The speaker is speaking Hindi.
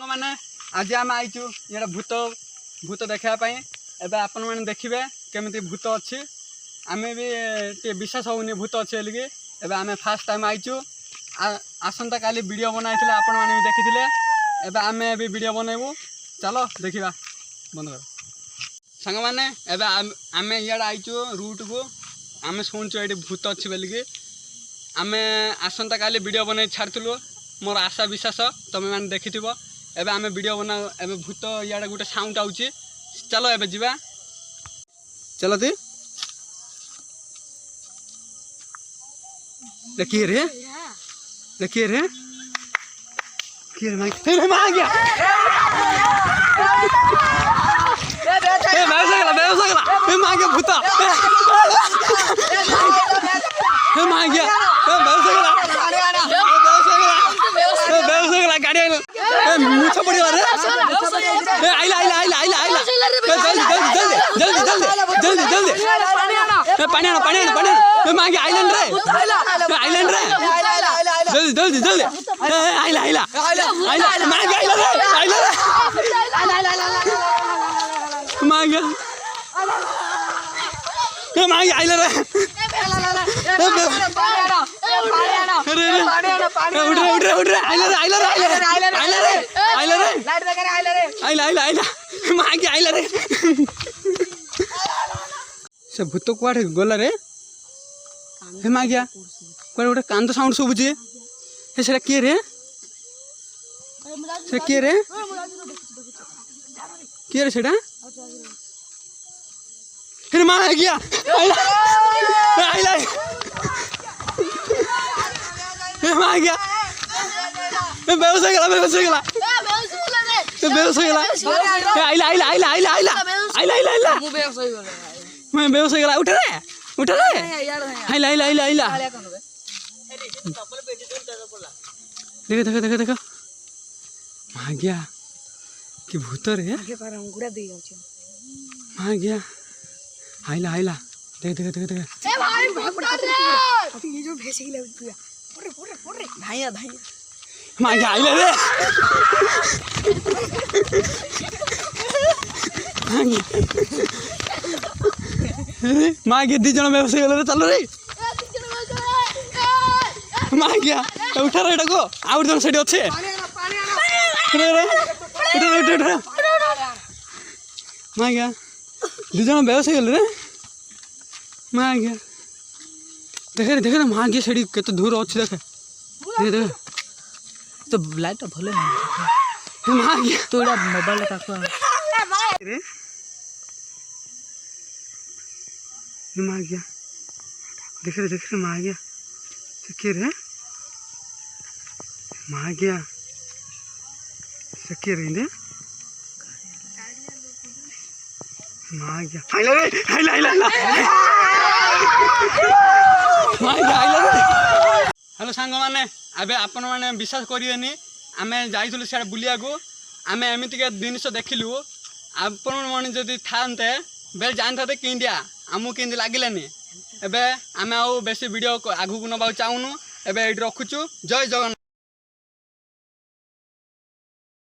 मैंने आज आम आईचु ये भूत भूत देखापी एवं आपण मैंने देखिए केमी भूत अच्छी आम भी विश्वास होनी भूत अच्छे बोलिकी एवं आम फास्ट टाइम आईचु आसंता काली वीडियो बनाई आपण मैंने भी देखी एवं आम भी वीडियो बनइबू चलो देखा बंद कर सांग मैंने आम इे आईचु रूट को आम शुणुचु ये भूत अच्छी बोलिकी आम आसंता काली वीडियो बनई छाड़ू मोर आशा विश्वास तुम मैंने देखि एबे आमे वीडियो बना एबे भूत इे गोटे साउंड आउची चलो एबे जीवा चलो ती देखिए रे देखिए रे किए रे मां गया ए मां गया भूत ए मां गया गाड़ी मुछ पड़ेगा रे आइला आइला आइला आइला आइला जल्दी जल्दी जल्दी जल्दी जल्दी जल्दी पानी आना ए मांगे आइलैंड रे जल्दी जल्दी जल्दी आइला आइला आइला मांगे आइला रे मांगे मांगे आइला रे उठ रे आइला रे से भूत कुआड़े गला रे हे मागिया कुआड़े गोटे कांद साउंड शुभुची हे सेटा किए रे से किए रे सेटा हे मां गया आइला हे मां गया बेहोश हो गया आइला आइला आइला आइला आइला आइला आइला आइला मैं बेहोश हो गया उठ रे आइला आइला आइला आइला देखो देखो देखो देखो मां गया कि भूत रे मां गया आइला आइला देख देख देख देख ए भाई भूत रे ये जो भेस गिला पोरे धाइया धाइया मां गया आइला रे मां गया दी जन बेहोश हो गले चलो रे मां गया उठा रे को आउट जन सेठी अच्छे रे उठ मां गया दी जन बेहोश हो गले रे मां गया देखे मां गया सेठी केते दूर अच्छे देखे देख तो लाइट भले मां गया तो एडा मोबाइल काको रे मां गया देख रे मां गया सके रे मां गया सके रे इंदे मां गया आइला रे आइला आइला मां गया आइला रे हेलो सांग माने अबे आपण माने विश्वास करिवेनी आमे जाइथुलु सियाड बुलिया को आमे एमिति के जिनिस देखिलु आपण माने जदी थानते बेल जानथते किंडिया आमु किंदी लागिलानी एबे आमे आउ बेसी वीडियो आगु को नबा चाहुनु एबे एडी रखुचु जय जगन्नाथ।